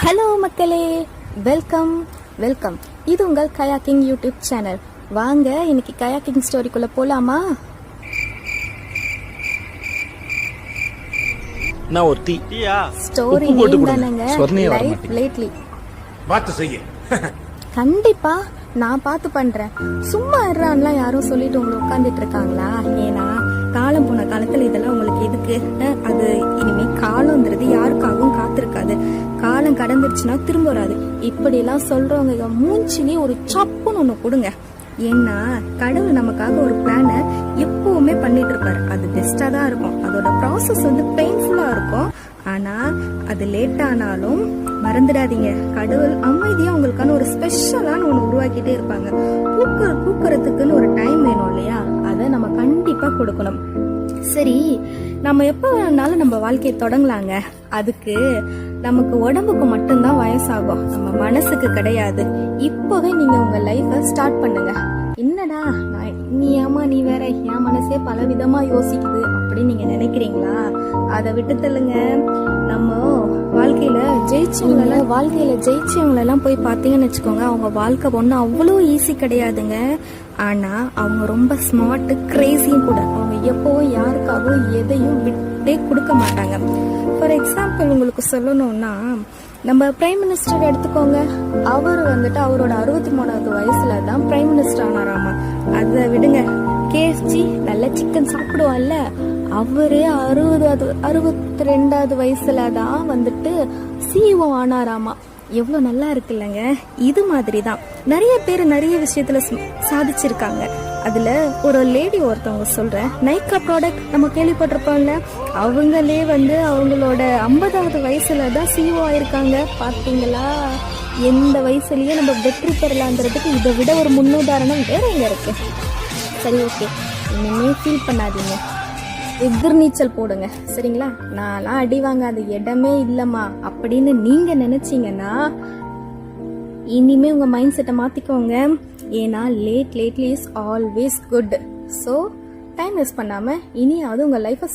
Hello மக்களே, welcome welcome. இது உங்கள் கயாக்கிங் யூடியூப் சேனல். வாங்க இன்னைக்கு கயாக்கிங் ஸ்டோரிக்குள்ள போலாமா? நான் ஒரு ஸ்டோரி தானங்க லைஃப் லேட்லி பார்த்து செய்ய. கண்டிப்பா நான் பார்த்து பண்றேன். சும்மா இருறான்லாம் யாரும் சொல்லிட்டு உங்களை உட்காந்துட்டு இருக்காங்களா? ஏன்னா காலம் போன காலத்துல இதெல்லாம் உங்களுக்கு எதுக்கு? அது இனிமே காலம்ன்றது யாருக்காகவும் காத்திருக்காது. காலம் கடந்துருச்சுன்னா திரும்ப வராது. இப்படி எல்லாம் சொல்றவங்க மூஞ்சிலே ஒரு சப்புன்னு ஒண்ணு கொடுங்க. ஏன்னா கடவுள் நமக்காக ஒரு பிளானை எப்பவுமே பண்ணிட்டு இருப்பாரு. அது பெஸ்டா தான் இருக்கும். அதோட ப்ராசஸ் பெயின்ஃபுல்லா இருக்கும். ஆனா அது லேட் ஆனாலும் மறந்துடாதீங்க, கடவுள் அமைதியா உங்களுக்கான ஒரு ஸ்பெஷலான ஒண்ணு உருவாக்கிட்டே இருப்பாங்க. பூக்கறதுக்குன்னு ஒரு டைம் வேணும் இல்லையா? அதை நம்ம கண்டிப்பா கொடுக்கணும். சரி, நம்ம எப்ப வேணாலும் நம்ம வாழ்க்கையை தொடங்கலாங்க. அதுக்கு நமக்கு உடம்புக்கு மட்டும்தான் வயசாகும், நம்ம மனசுக்கு கிடையாது. இப்பவே நீங்க உங்க லைஃப ஸ்டார்ட் பண்ணுங்க. என்னடா நீ ஏமா நீ வேற, என் மனசே பல விதமா யோசிக்குது அப்படின்னு நீங்க நினைக்கிறீங்களா? அதை விட்டு தள்ளுங்க. நம்ம வாழ்க்கையில ஜெயிச்சவங்களெல்லாம் போய் பார்த்தீங்கன்னு வச்சுக்கோங்க, அவங்க வாழ்க்கை ஒன்றும் அவ்வளோ ஈஸி கிடையாதுங்க. ஆனா அவங்க ரொம்ப ஸ்மார்ட், கிரேசியும் கூட. அவங்க எப்பவும் யாருக்காகவும் எதையும் விட்டே கொடுக்க மாட்டாங்க. ஃபார் எக்ஸாம்பிள் உங்களுக்கு சொல்லணும்னா, நம்ம பிரைம் மினிஸ்டர் எடுத்துக்கோங்க. அவர் அவரோட 63வது வயசுல தான் பிரைம் மினிஸ்டர் ஆனாராமா. அதை விடுங்க, KFC நல்ல சிக்கன் சாப்பிடுவான்ல, அவரு 62வது வயசுலதான் CEO ஆனாராமா. எவ்வளவு நல்லா இருக்குல்லங்க. இது மாதிரிதான் நிறைய பேர் நிறைய விஷயத்துல சாதிச்சிருக்காங்க. அதுல ஒரு லேடி ஒருத்தவங்க சொல்றேன், நைக்கா ப்ராடக்ட் நம்ம கேள்விப்பட்டிருப்போம்ல, அவங்களே அவங்களோட 50வது வயசுலதான் CEO ஆயிருக்காங்க. பாத்தீங்களா? எந்த வயசுலயே நம்ம வெற்றி பெறலாங்கிறதுக்கு இதை விட ஒரு முன்னுதாரணம் வேற எங்க இருக்கு? சரி, ஓகே, இனிமே ஃபீல் பண்ணாதீங்க, எதிர்நீச்சல் போடுங்க, சரிங்களா? நான்லாம் அடி வாங்காத இடமே இல்லம்மா அப்படின்னு நீங்க நினைச்சீங்கன்னா இனிமே உங்க மைண்ட் செட்டை மாத்திக்கோங்க. ஏன்னா lately is always good. So time waste பண்ணாம இனியாவது உங்க லைஃபை